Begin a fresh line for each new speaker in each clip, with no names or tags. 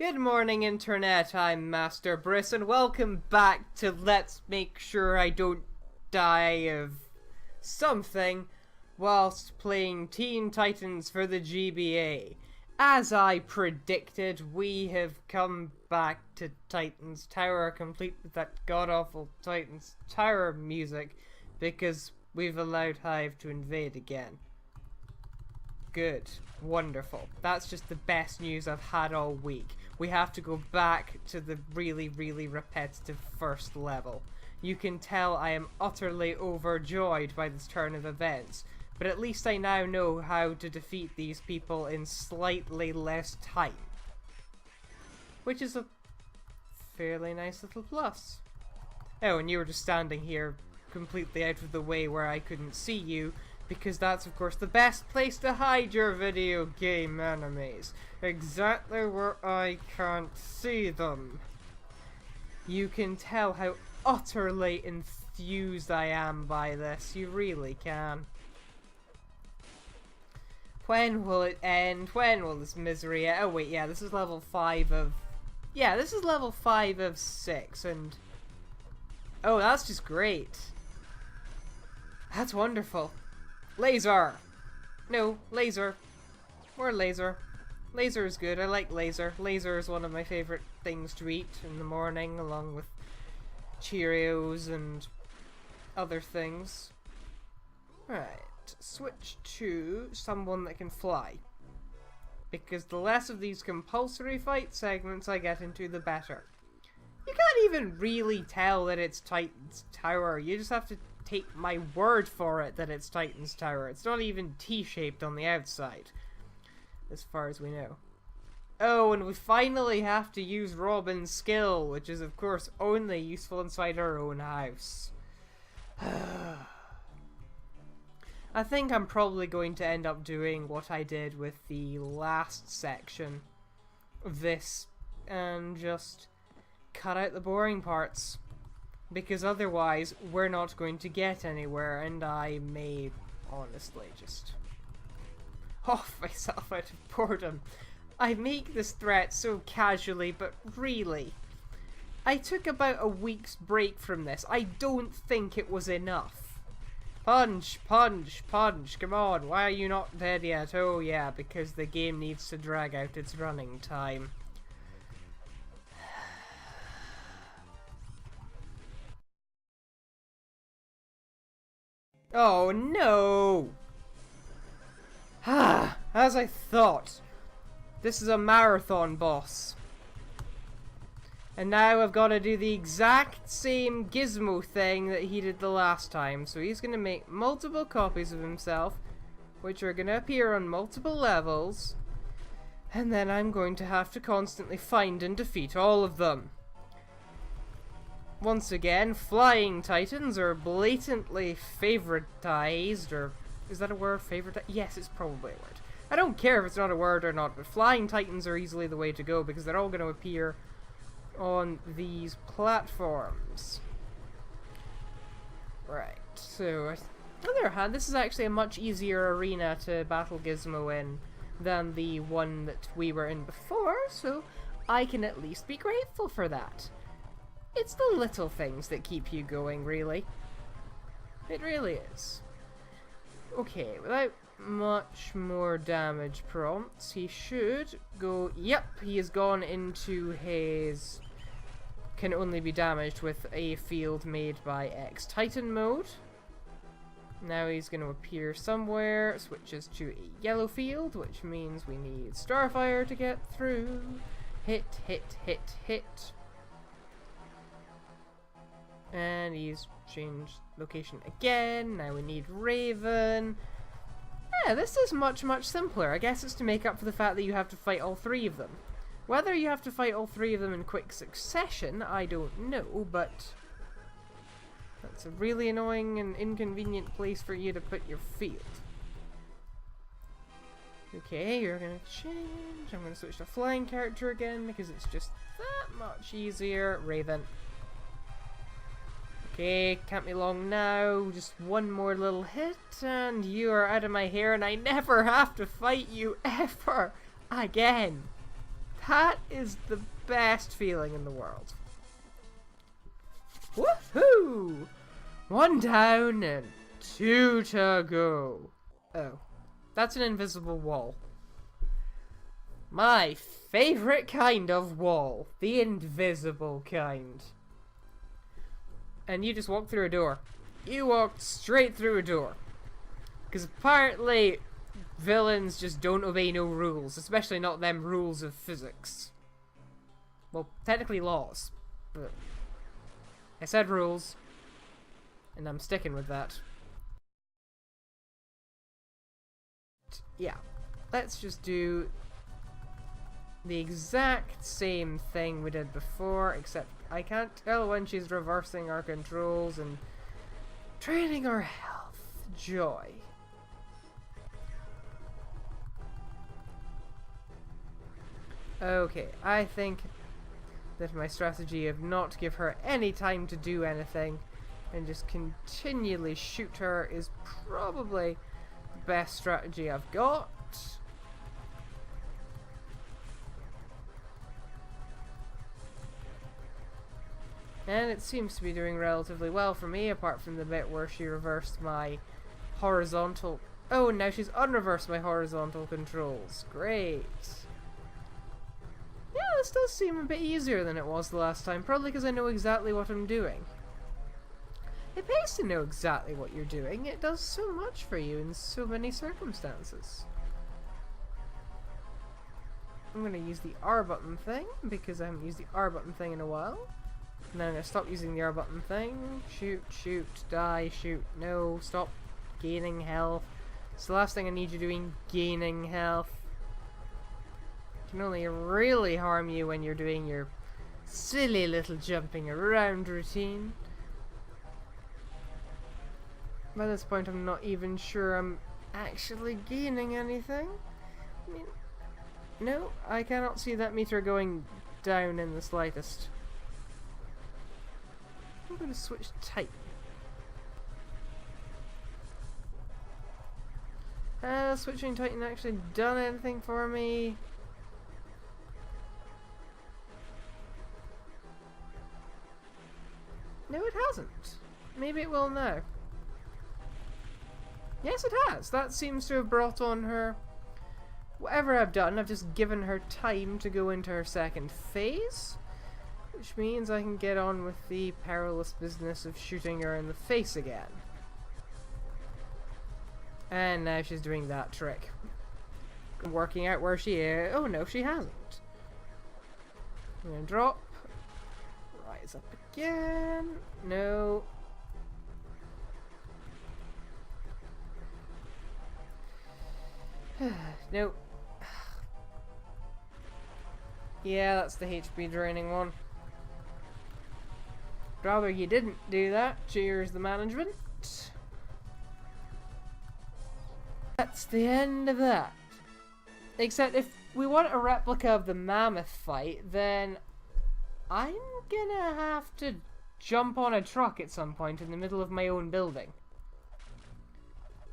Good morning, Internet. I'm Master Briss, and welcome back to Let's Make Sure I Don't Die of something whilst playing Teen Titans for the GBA. As I predicted, we have come back to Titans Tower, complete with that god-awful Titans Tower music, because we've allowed Hive to invade again. Good. Wonderful. That's just the best news I've had all week. We have to go back to the really repetitive first level. You can tell I am utterly overjoyed by this turn of events, but at least I now know how to defeat these people in slightly less time. Which is a fairly nice little plus. Oh, and you were just standing here completely out of the way where I couldn't see you, because that's of course the best place to hide your video game enemies. Exactly where I can't see them. You can tell how utterly enthused I am by this. You really can. When will it end? When will this misery end? Oh wait, yeah, this is level 5 of... Yeah, this is level 5 of 6, and... Oh, that's just great. That's wonderful. Laser! No, laser. More laser. Laser is good. I like laser. Laser is one of my favorite things to eat in the morning, along with Cheerios and other things. Right, switch to someone that can fly. Because the less of these compulsory fight segments I get into, the better. You can't even really tell that it's Titan's Tower. You just have to take my word for it that it's Titan's Tower. It's not even T-shaped on the outside, as far as we know. Oh, and we finally have to use Robin's skill, which is of course only useful inside our own house. I think I'm probably going to end up doing what I did with the last section of this, and just cut out the boring parts. Because otherwise, we're not going to get anywhere, and I may honestly just off myself out of boredom. I make this threat so casually, but really, I took about a week's break from this. I don't think it was enough. Punch, punch, punch, come on, why are you not dead yet? Oh yeah, because the game needs to drag out its running time. Oh no! As I thought. This is a marathon boss. And now I've got to do the exact same Gizmo thing that he did the last time. So he's going to make multiple copies of himself, which are going to appear on multiple levels. And then I'm going to have to constantly find and defeat all of them. Once again, flying titans are blatantly favoritized, or is that a word? Favoritized? Yes, it's probably a word. I don't care if it's not a word or not, but flying titans are easily the way to go because they're all going to appear on these platforms. Right, so on the other hand, this is actually a much easier arena to battle Gizmo in than the one that we were in before, so I can at least be grateful for that. It's the little things that keep you going, really. It really is. Okay, without much more damage prompts, he should go... Yep, he has gone into his... Can only be damaged with a field made by X Titan mode. Now he's going to appear somewhere, switches to a yellow field, which means we need Starfire to get through. Hit, hit, hit, hit. And he's changed location again. Now we need Raven. Yeah, this is much simpler. I guess it's to make up for the fact that you have to fight all three of them. Whether you have to fight all three of them in quick succession, I don't know, but that's a really annoying and inconvenient place for you to put your field. Okay, you're gonna change. I'm gonna switch to flying character again because it's just that much easier. Raven. Okay, can't be long now. Just one more little hit, and you are out of my hair, and I never have to fight you ever again. That is the best feeling in the world. Woohoo! 1 down and 2 to go. Oh, that's an invisible wall. My favorite kind of wall. The invisible kind. And you just walked through a door. You walked straight through a door. Because apparently villains just don't obey no rules. Especially not them rules of physics. Well, technically laws. But I said rules. And I'm sticking with that. Yeah. Let's just do the exact same thing we did before, except I can't tell when she's reversing our controls and training our health. Joy. Okay, I think that my strategy of not give her any time to do anything and just continually shoot her is probably the best strategy I've got. And it seems to be doing relatively well for me, apart from the bit where she reversed my horizontal... Oh, now she's unreversed my horizontal controls. Great. Yeah, this does seem a bit easier than it was the last time, probably because I know exactly what I'm doing. It pays to know exactly what you're doing. It does so much for you in so many circumstances. I'm going to use the R button thing, because I haven't used the R button thing in a while. And then I'm going to stop using the R button thing. Shoot, shoot, die, shoot. No, stop gaining health. It's the last thing I need you doing, gaining health. It can only really harm you when you're doing your silly little jumping around routine. By this point I'm not even sure I'm actually gaining anything. I mean, no, I cannot see that meter going down in the slightest. I'm going to switch Titan. Switching Titan actually done anything for me? No, it hasn't. Maybe it will now. Yes, it has. That seems to have brought on her... Whatever I've done, I've just given her time to go into her second phase. Which means I can get on with the perilous business of shooting her in the face again. And now she's doing that trick. Working out where she is. Oh no, she hasn't. I'm gonna drop. Rise up again. No. Nope. Yeah, that's the HP draining one. Rather you didn't do that. Cheers, the management. That's the end of that. Except if we want a replica of the mammoth fight, then I'm gonna have to jump on a truck at some point in the middle of my own building.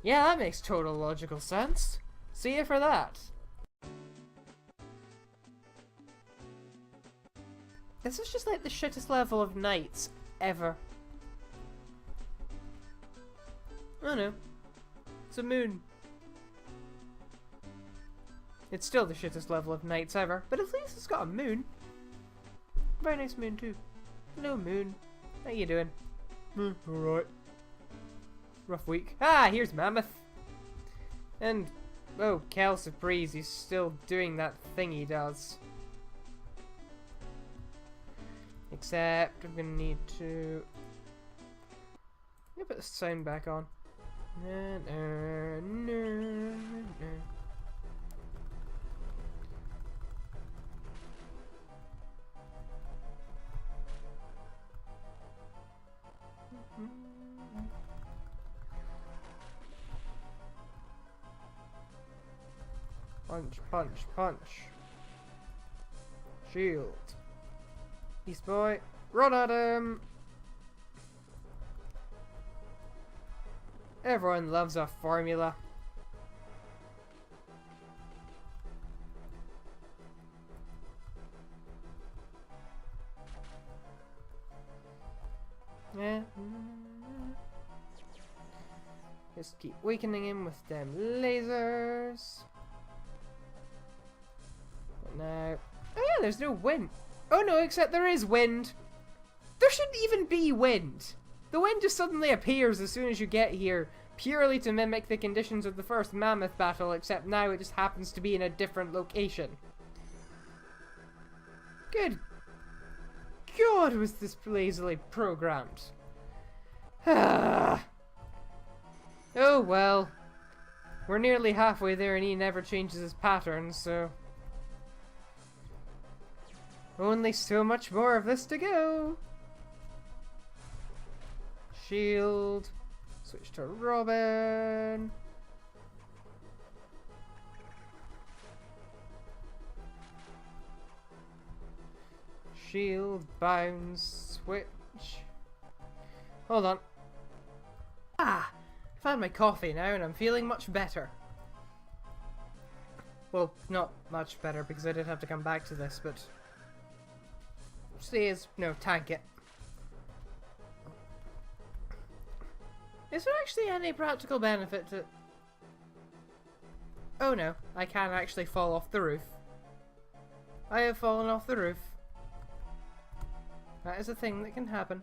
Yeah, that makes total logical sense. See you for that. This is just like the shittest level of Knights ever. Oh no. It's a moon. It's still the shittest level of Knights ever, but at least it's got a moon. Very nice moon too. Hello moon. How you doing? Alright. Rough week. Ah, here's Mammoth. And, oh, Cal Surprise, he's still doing that thing he does. Except, I'm gonna need to... put the sound back on. Punch, punch, punch. Shield. Beast boy. Run at him! Everyone loves a formula. Just keep weakening him with them lasers. But now... Oh yeah, there's no wind. Oh no, except there is wind. There shouldn't even be wind. The wind just suddenly appears as soon as you get here, purely to mimic the conditions of the first mammoth battle, except now it just happens to be in a different location. Good God, was this lazily programmed. Oh well. We're nearly halfway there and he never changes his patterns, so... Only so much more of this to go. Shield. Switch to Robin. Shield, bounce, switch. Hold on. Ah! I've had my coffee now and I'm feeling much better. Well, not much better because I did have to come back to this, but... No, tank it. Is there actually any practical benefit to... Oh no, I can actually fall off the roof. I have fallen off the roof. That is a thing that can happen.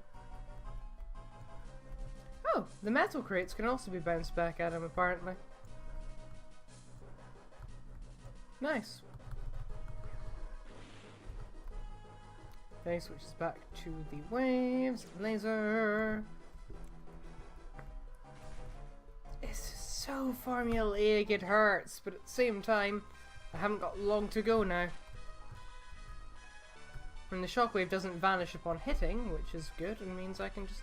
Oh, the metal crates can also be bounced back at him, apparently. Nice. Okay, switches back to the waves. Laser. It's so formulaic, it hurts, but at the same time, I haven't got long to go now. And the shockwave doesn't vanish upon hitting, which is good, and means I can just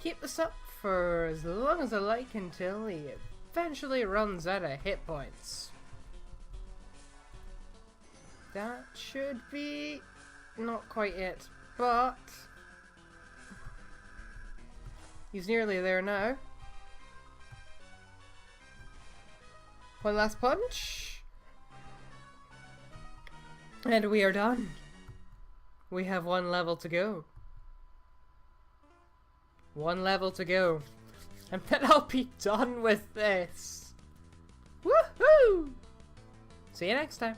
keep this up for as long as I like until he eventually runs out of hit points. That should be not quite it, but he's nearly there now. One last punch. And we are done. We have one level to go. One level to go. And then I'll be done with this. Woohoo! See you next time.